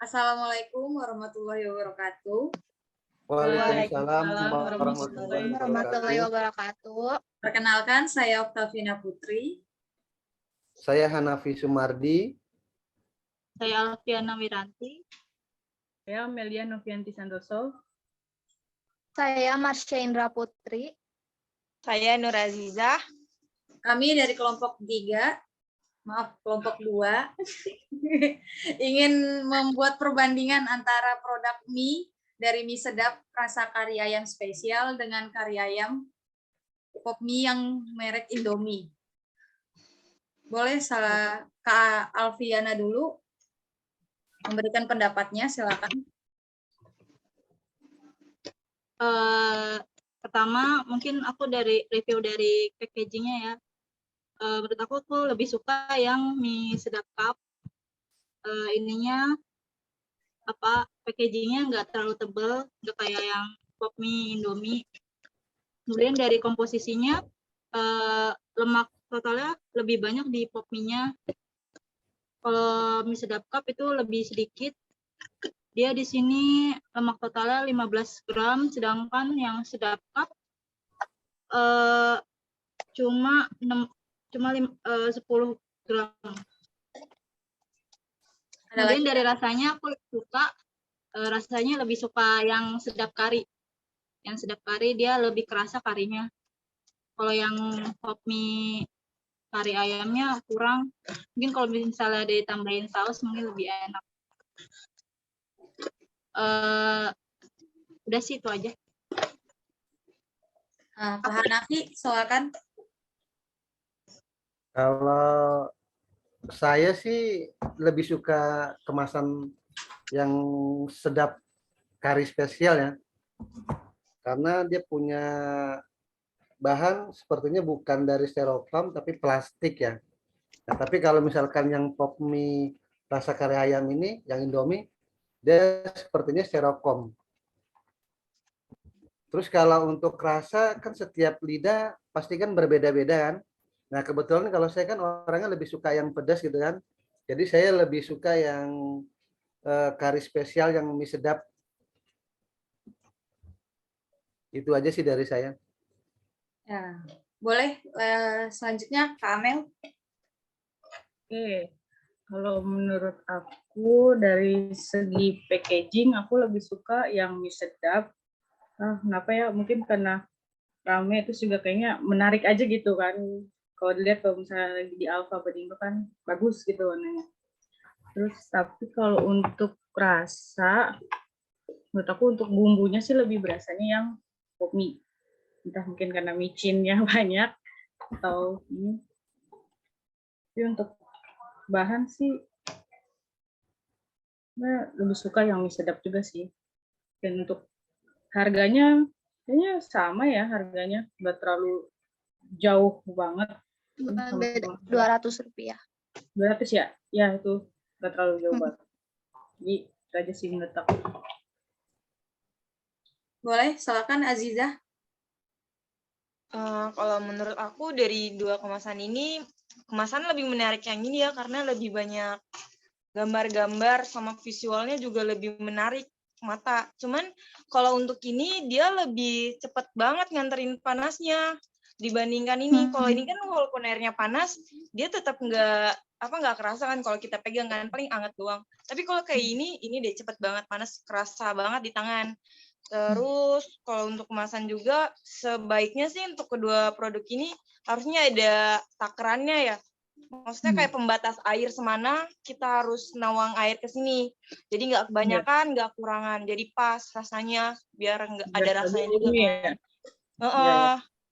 Assalamualaikum warahmatullahi wabarakatuh. Waalaikumsalam Waalaikumsalam warahmatullahi wabarakatuh. Perkenalkan, saya Oktavina Putri. Saya Hanafi Sumardi. Saya Alfiana Wiranti. Saya Melia Novianti Santoso. Saya Marsha Indra Putri. Saya Nur Azizah. Kami dari kelompok 3, kelompok 2, ingin membuat perbandingan antara produk mie dari mie sedap rasa kari ayam spesial dengan kari ayam pop mie yang merek Indomie. Boleh Kak Alfiana dulu memberikan pendapatnya, silakan. Pertama, mungkin aku dari review dari packagingnya ya. Menurut aku lebih suka yang mie sedap cup. Ininya packagingnya nggak terlalu tebal, nggak kayak yang pop mie Indomie. Kemudian dari komposisinya lemak totalnya lebih banyak di pop mie-nya. Kalau mie sedap cup itu lebih sedikit. Dia di sini lemak totalnya 15 gram, sedangkan yang sedap cup cuma 10 gram. Kemudian dari rasanya aku suka, rasanya lebih suka yang sedap kari. Yang sedap kari dia lebih kerasa karinya. Kalau yang pop mie kari ayamnya kurang. Mungkin kalau misalnya ditambahin saus mungkin lebih enak. Udah sih itu aja. Pak Hanafi, silakan. Kalau saya sih lebih suka kemasan yang sedap kari spesial ya. Karena dia punya bahan sepertinya bukan dari styrofoam tapi plastik ya. Nah, tapi kalau misalkan yang pop mie rasa kari ayam ini, yang Indomie, dia sepertinya styrofoam. Terus kalau untuk rasa kan setiap lidah pasti kan berbeda-beda kan. Nah kebetulan kalau saya kan orangnya lebih suka yang pedas gitu kan. Jadi saya lebih suka yang kari spesial yang mie sedap. Itu aja sih dari saya. Ya, boleh selanjutnya Kak Amel. Oke, kalau menurut aku dari segi packaging aku lebih suka yang mie sedap. Kenapa ya? Mungkin karena rame terus juga kayaknya menarik aja gitu kan. Kalau dilihat kalau misalnya lagi di Alfa Bedindo kan bagus gitu warnanya. Terus tapi kalau untuk rasa, menurut aku untuk bumbunya sih lebih berasanya yang pop mie. Entah mungkin karena micinnya banyak atau ini. Tapi untuk bahan sih lebih suka yang mie sedap juga sih. Dan untuk harganya kayaknya sama ya harganya, nggak terlalu jauh banget. Beda 200 rupiah. 200 ya? Ya itu nggak terlalu jauh banget. Jadi itu aja sih menurut aku. Boleh, silakan Azizah. Kalau menurut aku dari dua kemasan ini, kemasan lebih menarik yang ini ya, karena lebih banyak gambar-gambar sama visualnya juga lebih menarik mata. Cuman kalau untuk ini dia lebih cepat banget nganterin panasnya dibandingkan ini. Kalau ini kan walaupun airnya panas, dia tetap nggak kerasa kan kalau kita pegang kan, paling anget doang. Tapi kalau kayak ini deh cepet banget panas, kerasa banget di tangan. Terus kalau untuk kemasan juga sebaiknya sih untuk kedua produk ini harusnya ada takarannya ya. Maksudnya kayak pembatas air semana kita harus nawang air ke sini. Jadi nggak kebanyakan, nggak kurangan. Jadi pas rasanya biar nggak ada rasanya juga kan.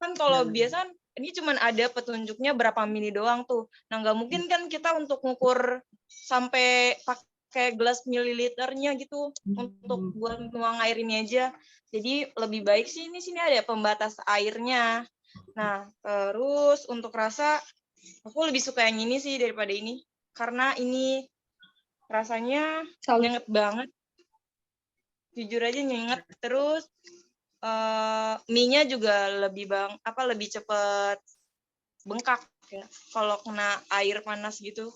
Kan kalau biasa ini cuman ada petunjuknya berapa mili doang tuh. Nah nggak mungkin kan kita untuk ngukur sampai pakai gelas mililiternya gitu untuk buat nuang air ini aja. Jadi lebih baik sih sini ada pembatas airnya. Nah terus untuk rasa aku lebih suka yang ini sih daripada ini karena ini rasanya nyenget banget. Jujur aja nyenget. Terus mie-nya juga lebih cepat bengkak ya kalau kena air panas gitu.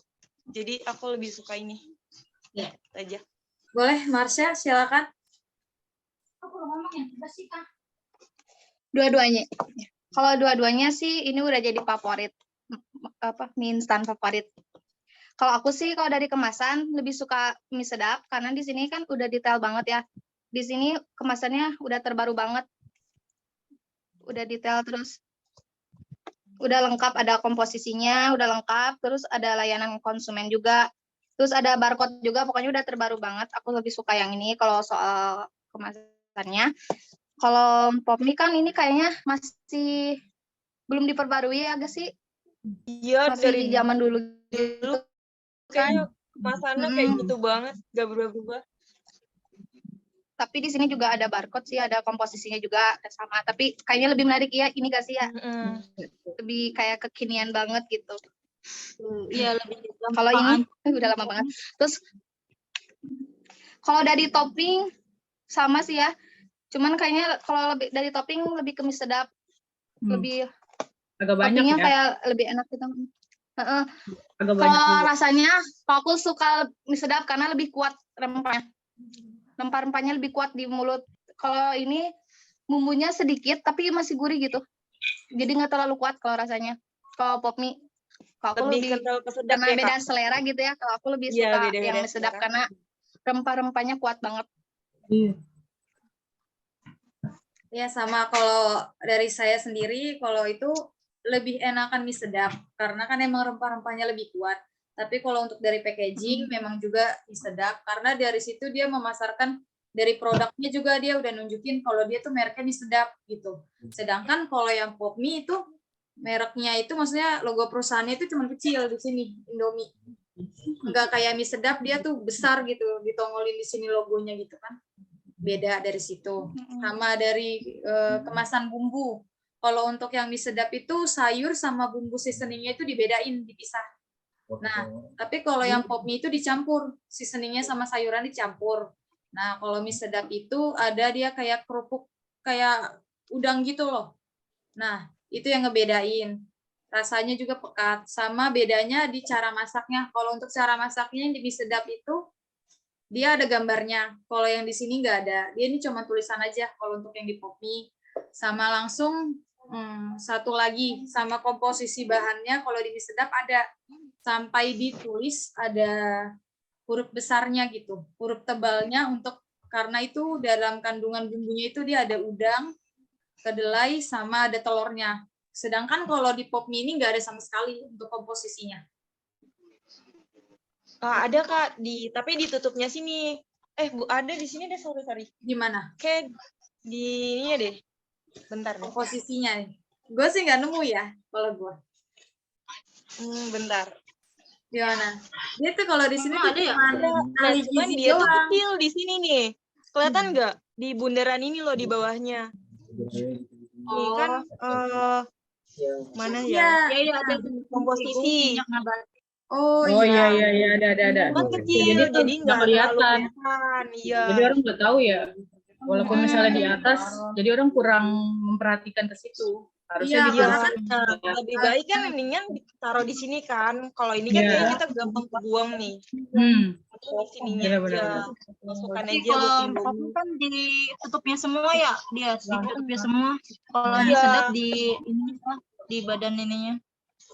Jadi aku lebih suka ini. Ya, aja. Boleh, Marsha, silakan. Dua-duanya. Kalau dua-duanya sih ini udah jadi favorit. Mie instan favorit. Kalau aku sih kalau dari kemasan lebih suka mie sedap karena di sini kan udah detail banget ya. Di sini kemasannya udah terbaru banget. Udah detail terus udah lengkap, ada komposisinya, udah lengkap, terus ada layanan konsumen juga. Terus ada barcode juga, pokoknya udah terbaru banget. Aku lebih suka yang ini kalau soal kemasannya. Kalau pop mie kan ini kayaknya masih belum diperbarui ya, agak sih. Iya, Masih dari zaman dulu dulu gitu kayaknya kan. kemasannya kayak Mm-mm. gitu banget, gak berubah-ubah. Tapi di sini juga ada barcode sih, ada komposisinya juga ada sama. Tapi kayaknya lebih menarik ya, ini gak sih ya? Mm-mm. Lebih kayak kekinian banget gitu. Iya, lebih Kalau ini gampang. udah lama banget. Terus kalau dari topping sama sih ya. Cuman kayaknya kalau lebih dari topping lebih ke mie sedap, lebih Agak banyak toppingnya ya. kayak lebih enak gitu. Heeh. Agak banyak Kalau juga. rasanya, kalau aku suka mie sedap karena lebih kuat rempahnya. Rempah-rempahnya lebih kuat di mulut. Kalau ini bumbunya sedikit tapi masih gurih gitu. Jadi nggak terlalu kuat kalau rasanya. Kalau pop mie, kalau aku Lebih lebih kental ke sedap karena ya, beda Kak? selera gitu ya. Kalau aku lebih Iya, suka beda-beda yang mie sedap selera. karena rempah-rempahnya kuat banget. Iya. Ya, sama kalau dari saya sendiri, kalau itu lebih enakan mie sedap, karena kan emang rempah-rempahnya lebih kuat. Tapi kalau untuk dari packaging, memang juga mie sedap, karena dari situ dia memasarkan, dari produknya juga dia udah nunjukin kalau dia tuh mereknya mie sedap, gitu. Sedangkan kalau yang pop mie itu, mereknya itu maksudnya logo perusahaannya itu cuma kecil di sini, Indomie. Enggak kayak mie sedap, dia tuh besar gitu, ditongolin di sini logonya gitu kan. Beda dari situ. Sama dari kemasan bumbu. Kalau untuk yang mie sedap itu sayur sama bumbu seasoningnya itu dibedain, dipisah. Nah, tapi kalau yang pop mie itu dicampur, seasoningnya sama sayuran dicampur. Nah, kalau mie sedap itu ada dia kayak kerupuk, kayak udang gitu loh. Nah, itu yang ngebedain. Rasanya juga pekat. Sama bedanya di cara masaknya. Kalau untuk cara masaknya yang di mie sedap itu, dia ada gambarnya. Kalau yang di sini nggak ada. Dia ini cuma tulisan aja kalau untuk yang di pop mie. Sama langsung satu lagi sama komposisi bahannya kalau di mie sedap ada sampai ditulis ada huruf besarnya gitu. Huruf tebalnya untuk karena itu dalam kandungan bumbunya itu dia ada udang, kedelai sama ada telurnya. Sedangkan kalau di pop mie ini nggak ada sama sekali untuk komposisinya. Ada, Kak, tapi ditutupnya sini. Bu, ada di sini deh, sorry. Gimana? Kayak di ini deh. Bentar deh. Komposisinya. Gue sih nggak nemu ya kalau gue. Bentar. Gimana? Dia tuh kalau di sini Ada tuh ya? tali Cuman gizi dia tuh doang. kecil di sini nih. Kelihatan nggak? Di bundaran ini loh, di bawahnya. Ini kan mana ya? Ya, ada Komposisi. Oh Oh iya. iya ada. Cuman kecil, Jadi tuh jadi nggak nggak terlalu kelihatan. kelihatan. Iya. Jadi orang nggak tahu ya. Walaupun misalnya di atas, jadi orang kurang memperhatikan ke situ. Harusnya Iya, di karena bawah. Nah, lebih baik kan mendingan taruh di sini kan. Kalau ini kan Iya. kayaknya kita gampang kebuang nih. Di sininya Benar. aja. Masukkan Tapi aja buat kalau Indomie. pop kan ditutupnya semua ya, dia ditutupnya semua. Kalau Iya. mie sedap di ini di badan ininya.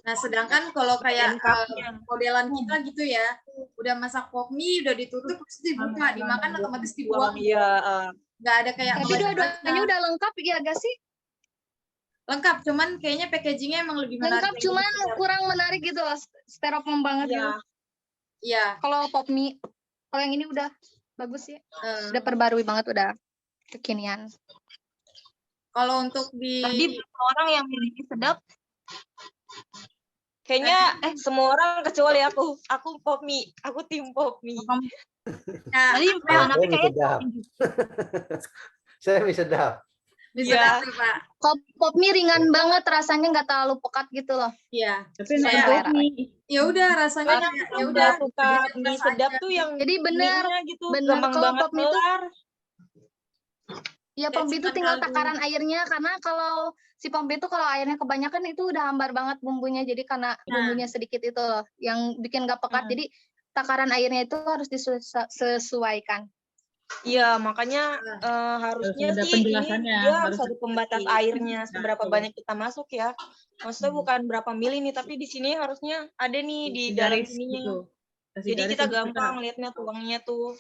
nah sedangkan kalau kayak Lengkapnya. modelan kita gitu ya, udah masak pop mie, udah ditutup, terus dibuka, dimakan otomatis dibuang. Iya. Nggak ada kayak Tapi dua-duanya udah lengkap ya gak sih? lengkap, cuman kayaknya packagingnya emang lebih menarik. Lengkap cuman kurang menarik gitu loh, styrofoam banget Iya. gitu. Iya. Kalau pop mie, kalau yang ini udah bagus ya. Udah perbarui banget, udah kekinian. Kalau untuk di Tadi orang yang milih sedap, Kayaknya semua orang kecuali aku. Aku pop mie. Aku tim pop mie. nah, tadi Saya tapi mie kayak sedap. Saya mie sedap. bisa Iya. dapet, Pak. Kalau pop mie ringan banget, rasanya nggak terlalu pekat gitu loh. Iya. Tapi enak Saya- banget nih. Ya udah rasanya Karena kayak ya udah udah suka biasa mie sedap aja. tuh yang Jadi bener mie-nya gitu bener gampang kalau banget pop mie tuh kelar. ya Kayak pop mie itu chicken tinggal kaldu. takaran airnya, karena kalau si pop mie itu kalau airnya kebanyakan itu udah hambar banget bumbunya, jadi karena bumbunya sedikit itu loh yang bikin nggak pekat. Jadi takaran airnya itu harus disesuaikan. Iya, makanya harusnya ada sih ini penjelasannya, dia harus harus ada pembatas seperti- airnya seberapa Betul. banyak kita masuk ya. Maksudnya bukan berapa mili nih, tapi di sini harusnya ada nih di Kasih dalam garis sininya. gitu. Kasih Jadi garis kita untuk gampang lihatnya tuangnya tuh.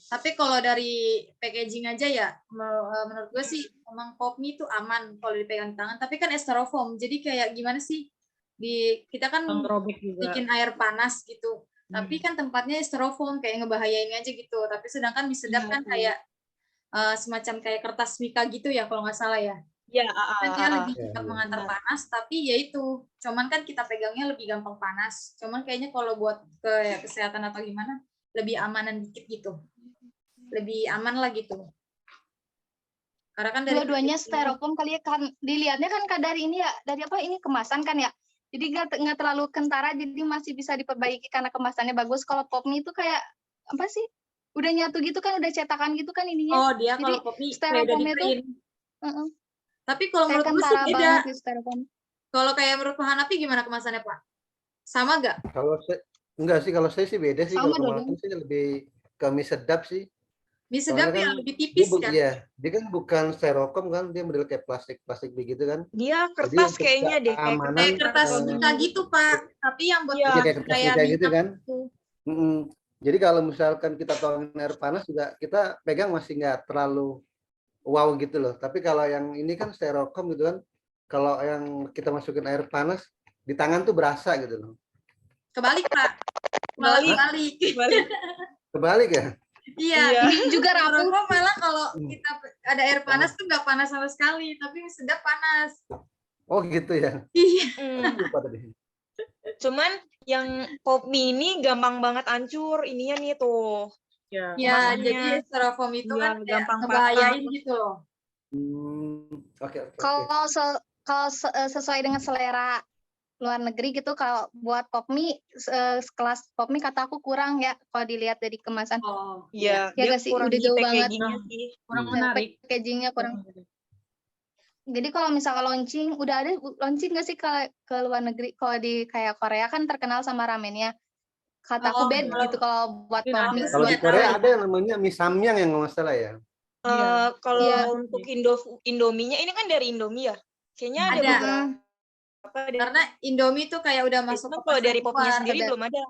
Tapi kalau dari packaging aja ya, menurut gue sih emang pop mie itu aman kalau dipegang tangan. Tapi kan styrofoam, jadi kayak gimana sih? Kita kan robek juga. bikin air panas gitu. Tapi kan tempatnya styrofoam kayak ngebahayain aja gitu. Tapi sedangkan mie sedap Iya, kan kayak semacam kayak kertas mika gitu ya kalau nggak salah ya. Ya, Kan dia lebih Iya, cepat iya. mengantar Benar. panas, tapi ya itu. Cuman kan kita pegangnya lebih gampang panas. Cuman kayaknya kalau buat kesehatan atau gimana, lebih amanan dikit gitu. Lebih aman lah gitu. Karena kan dari Dua-duanya styrofoam kali ya, kan dilihatnya kan dari ini ya, dari apa ini kemasan kan ya. Jadi nggak terlalu kentara, jadi masih bisa diperbaiki karena kemasannya bagus. Kalau pop mie itu kayak apa sih? Udah nyatu gitu kan, udah cetakan gitu kan ininya. Oh, dia Jadi kalau pop mie kayak udah styrofoamnya tuh di-print. Heeh, Tapi kalau kayak menurut gue sih kentara beda. banget di styrofoam. Kalau kayak menurut Pak Hanafi gimana kemasannya, Pak? Sama nggak? Kalau saya enggak sih, kalau saya sih beda sih. Sama Kalau kemarin dong. sih lebih ke mie sedap sih. Mie sedap Soalnya ya kan lebih dia tipis kan? iya, dia kan bukan styrofoam kan, dia model kayak plastik begitu kan. Dia Jadi kertas untuk kayaknya deh, kayak keamanan Kayak kertas eh, mika gitu, Pak. Tapi yang buat Iya. iya, kayak kertas kayak kayak gitu minyak kan. gitu. Mm-mm. Jadi kalau misalkan kita tuangin air panas juga kita pegang masih nggak terlalu wow gitu loh. Tapi kalau yang ini kan styrofoam gitu kan, kalau yang kita masukin air panas di tangan tuh berasa gitu loh. Kebalik, Pak. Malah Kebalik. kebalik. Kebalik ya? Iya. Iya. Ini juga rapuh. Styrofoam malah kalau kita ada air panas tuh nggak panas sama sekali, tapi mie sedap panas. Oh gitu ya. Iya. Lupa tadi. Cuman yang pop mie ini gampang banget hancur ininya nih tuh. Ya. Ya, Makanya, jadi styrofoam itu iya, kan kayak gampang ngebahayain patah. gitu loh. Oke. Kalau sesuai dengan selera luar negeri gitu, kalau buat pop mie sekelas pop mie kata aku kurang ya kalau dilihat dari kemasan. Oh, Iya, Ya dia nggak sih, kurang udah di jauh banget. packagingnya sih. Kurang Hmm. menarik. Packagingnya kurang. Jadi kalau misalkan launching, udah ada launching nggak sih ke luar negeri? Kalau di kayak Korea kan terkenal sama ramennya. Kata aku Oh, bed kalau- gitu kalau buat Mungkin pop ada. mie. Kalau di Nggak Korea tahu. ada yang namanya mie samyang yang nggak salah ya. Iya. Kalau Iya. untuk Indominya ini kan dari Indomie ya. Kayaknya ada Ada. beberapa deh. Karena Indomie tuh kayak udah masuk Cuman ke kalau pasar dari popnya luar, sendiri ada. belum ada. Ya,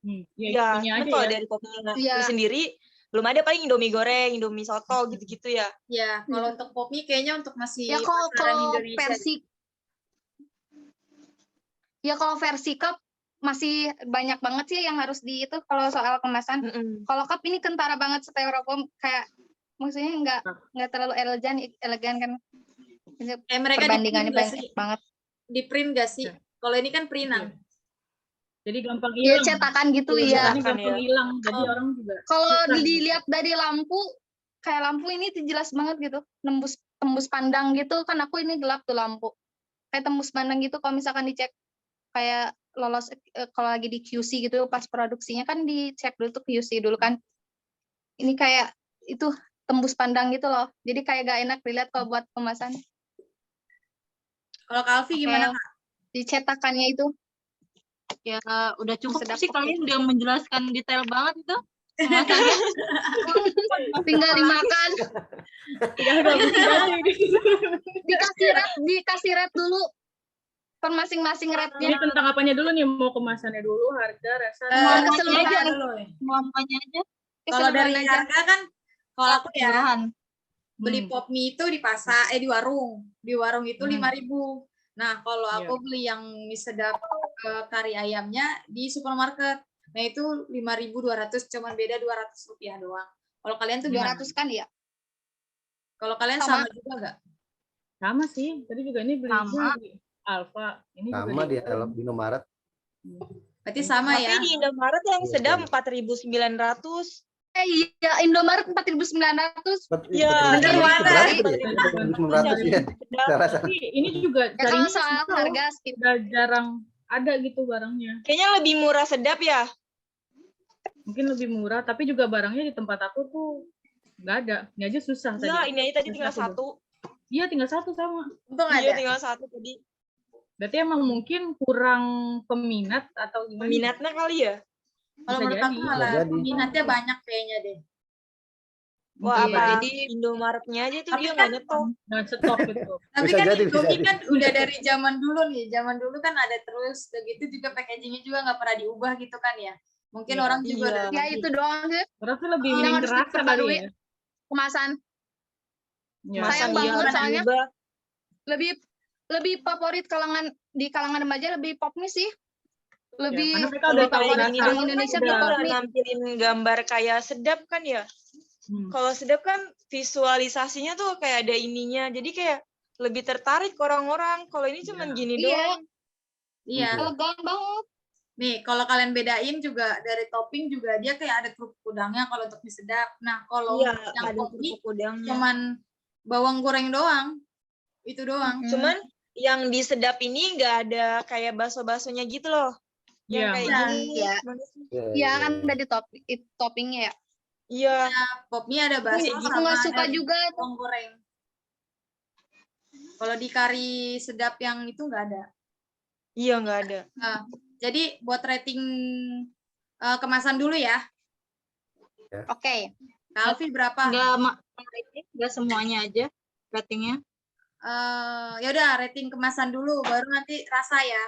Ya, itunya cuman aja kalau ya. dari popnya Iya. sendiri belum ada, paling Indomie goreng, Indomie soto gitu-gitu ya. Ya, kalau untuk pop mie kayaknya untuk masih Ya pasaran kalau Indonesia. kalau versi cup masih banyak banget sih yang harus di itu kalau soal kemasan. Kalau cup ini kentara banget styrofoam, kayak maksudnya nggak terlalu elegan kan. Mereka Perbandingannya di-print nggak banyak sih? banget. Di print gak sih? Ya. Kalau ini kan printan. Jadi gampang Iya hilang. cetakan gitu Iya, ya. cetakannya gampang ya. hilang. Jadi Oh. orang juga Kalau Bukan. dilihat dari lampu, kayak lampu ini tuh jelas banget gitu, tembus pandang gitu kan. Aku ini gelap tuh lampu, kayak tembus pandang gitu. Kalau misalkan dicek kayak lolos kalau lagi di QC gitu pas produksinya kan dicek dulu tuh QC dulu kan. Ini kayak itu tembus pandang gitu loh. Jadi kayak gak enak dilihat kalau buat kemasan. Kalau Kak Alfi gimana, Kak? Di cetakannya itu. Ya udah cukup Sedap, sih, oke. kalian udah menjelaskan detail banget itu kemasannya. Tinggal dimakan. ya udah Dikasih red dulu per masing-masing Ini rednya. tentang apanya dulu nih? Mau kemasannya dulu, harga, rasa. Keseluruhan Keseluruhan aja. dulu. Semuanya aja Kalau dari Keseluruhan aja. harga kan, kalau aku ya keseluruhan. beli pop mie itu di pasar, di warung. Di warung itu 5.000. Nah, kalau Iya. aku beli yang mie sedap kari ayamnya di supermarket. Nah, itu 5.200, cuman beda Rp200 doang. Kalau kalian tuh gimana? 200 kan ya? Kalau kalian Sama. sama juga nggak? Sama sih. Tadi juga ini belinya Sama. di Alfa. Ini Sama juga di Indomaret. Berarti sama Tapi ya? di Indomaret yang Iya, sedang sama. 4.900. Iya, Indomaret 4.900. Ya, bener mana? Berapa ya? Saya rasa. Tapi ini juga Ya kalau carinya soal susah loh. harga skip. Udah jarang ada gitu barangnya. Kayaknya lebih murah sedap ya. Mungkin lebih murah, tapi juga barangnya di tempat aku tuh nggak ada. Ini aja susah Ya, tadi. ini aja tadi Susah tinggal tuh. satu. Iya, tinggal satu sama. Untung Iya, ada. tinggal satu tadi. Berarti emang mungkin kurang peminat atau gimana? Peminatnya kali ya. Kalau Bisa menurut jadi. aku malah Bisa jadi. peminatnya banyak kayaknya deh. Wah, Iya. apa di Indomaretnya aja tuh Tapi dia kan- nggak nyetok. Nah, stok gitu. Tapi Bisa kan jadi, bisa Indomie jadi. kan udah dari zaman dulu nih. Zaman dulu kan ada terus, udah gitu juga packagingnya juga nggak pernah diubah gitu kan ya. Mungkin Iya. orang juga Iya. udah Ya itu doang sih Berarti lebih Oh, minim yang harus rasa kali diperbarui. ya. Kemasan Ya. Sayang Kemasan iya banget, harus soalnya diubah. lebih favorit di kalangan remaja lebih pop mie sih. Ya, Lebih karena mereka Kalau udah tahu kayak favorit gini rasa. orang doang kan Indonesia dia tuh pop udah mie. nampilin gambar kayak sedap kan ya. Hmm. Kalau sedap kan visualisasinya tuh kayak ada ininya. Jadi kayak lebih tertarik orang-orang. Kalau ini cuman gini Iya. doang. Iya. Elegan banget. Nih, kalau kalian bedain juga dari topping juga dia kayak ada kerupuk udangnya kalau untuk mie sedap. Nah, kalau Iya, untuk yang ada pop mie kerupuk udangnya. cuman bawang goreng doang. Itu doang. Cuman yang di sedap ini nggak ada kayak bakso-baksonya gitu loh. Yang Iya. kayak Iya. gini. Iya. Ya, Iya ya. kan ada di toppingnya ya. Iya. Pop mie ada bakso Wih, Aku nggak sama suka ada juga. bawang goreng. Kalau di kari sedap yang itu nggak ada. Iya nggak ada. Nah, jadi buat rating kemasan dulu ya. Oke. Kak Alfi berapa? Nggak semuanya aja ratingnya. Ya udah rating kemasan dulu, baru nanti rasa ya.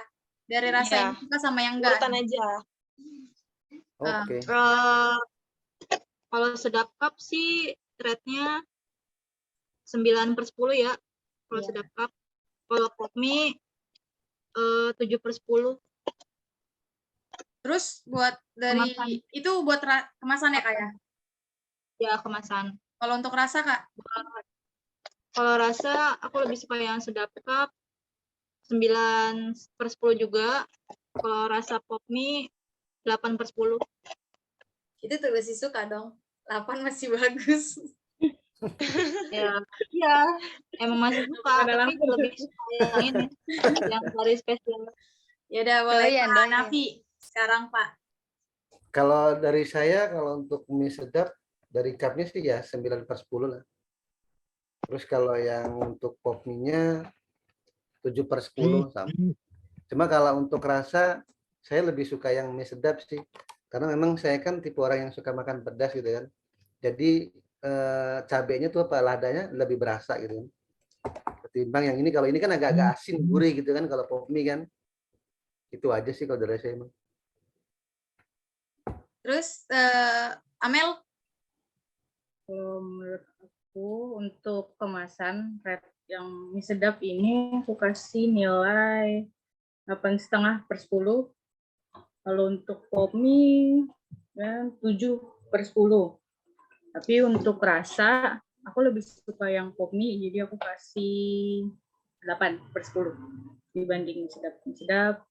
Dari rasa Iya. yang suka sama yang enggak. Urutan aja. Oke. Kalau sedap cup sih rate-nya 9/10 ya. Kalau Iya. sedap cup. Kalau pop mie 7/10. Terus buat dari Kemasan. itu buat kemasan ya Kak ya? Ya kemasan. Kalau untuk rasa Kak? Kalau rasa aku lebih suka yang sedap cup 9/10 juga. Kalau rasa pop mie 8/10. Itu tuh masih suka dong. 8 masih bagus. Ya, iya. Emang masih suka, Ada tapi lebih suka yang ini, yang kari spesial. Ya udah boleh Doyan, Pak doyan. Nafi. Sekarang Pak. Kalau dari saya, kalau untuk mie sedap, dari cupnya sih ya 9/10 lah. Terus kalau yang untuk pop mie-nya 7/10 sama. Cuma kalau untuk rasa, saya lebih suka yang mie sedap sih. Karena memang saya kan tipe orang yang suka makan pedas gitu kan. Jadi cabenya tuh apa, ladanya lebih berasa gitu kan. Ketimbang yang ini, kalau ini kan agak-agak asin, gurih gitu kan kalau pop mie kan. Itu aja sih kalau dari saya emang. Terus Amel? Kalau menurut aku untuk kemasan red yang mie sedap ini aku kasih nilai 8,5/10. Kalau untuk pop mie ya 7/10. Tapi untuk rasa aku lebih suka yang pop mie, jadi aku kasih 8/10 dibanding mie sedap. Mie sedap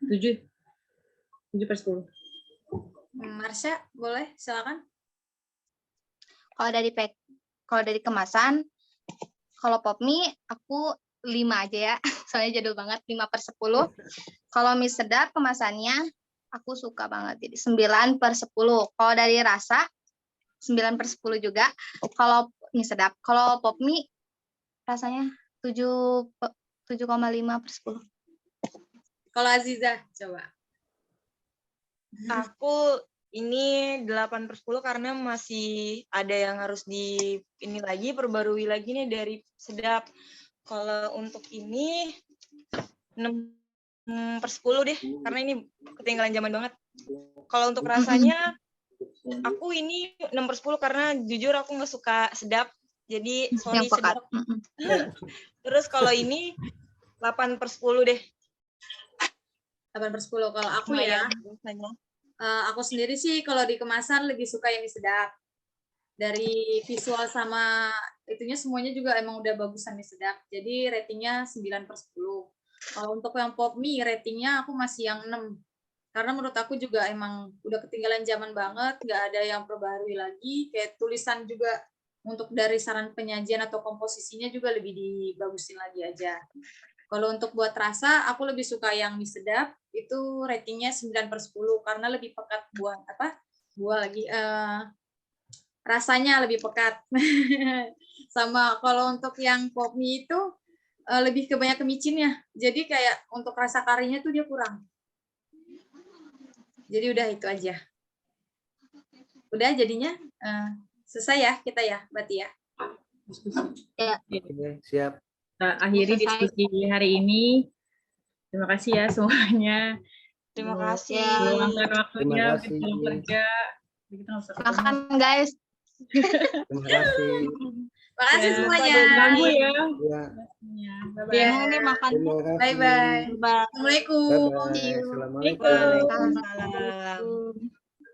7/10. Marsha, boleh silakan. Kalau dari kemasan, kalau pop mie aku 5 aja ya. Soalnya jadul banget 5/10. Kalau mie sedap kemasannya aku suka banget jadi 9/10. Kalau dari rasa 9/10 juga. Kalau mie sedap, kalau pop mie rasanya 7,5/10. Kalau Aziza, coba. Aku ini 8/10 karena masih ada yang harus perbarui lagi nih dari sedap. Kalau untuk ini 6/10 deh, karena ini ketinggalan zaman banget. Kalau untuk rasanya, aku ini 6/10 karena jujur aku nggak suka sedap. Jadi sorry Yang pekat. sedap. Terus kalau ini 8/10 deh. 8/10. Kalau aku ya, Rasanya. aku sendiri sih kalau di kemasan lebih suka yang mie sedap. Dari visual sama itunya semuanya juga emang udah bagusan mie sedap. Jadi ratingnya 9/10. Kalau untuk yang pop mie ratingnya aku masih yang 6. Karena menurut aku juga emang udah ketinggalan zaman banget, nggak ada yang perbarui lagi. Kayak tulisan juga untuk dari saran penyajian atau komposisinya juga lebih dibagusin lagi aja. Kalau untuk buat rasa, aku lebih suka yang mie sedap, itu ratingnya 9/10 karena lebih pekat rasanya lebih pekat. Sama kalau untuk yang pop mie itu lebih ke banyak ke micinnya. Jadi kayak untuk rasa karinya tuh dia kurang. Jadi udah itu aja. Udah jadinya selesai ya kita ya, berarti ya. Oke, siap. Kita akhiri Selesai. diskusi hari ini. Terima kasih ya semuanya. Terima Loh, kasih. meluangkan waktunya Terima mungkin kasih. pulang kerja. Jadi kita nggak usah ketemu. Makan guys. Terima kasih. Makasih Ya. semuanya. Ganggu ya. Ya, Ya, bye-bye. Bingung nih makan. terima kasih. Bye bye. Bye. Assalamualaikum. Bye-bye. Assalamualaikum. Waalaikumsalam.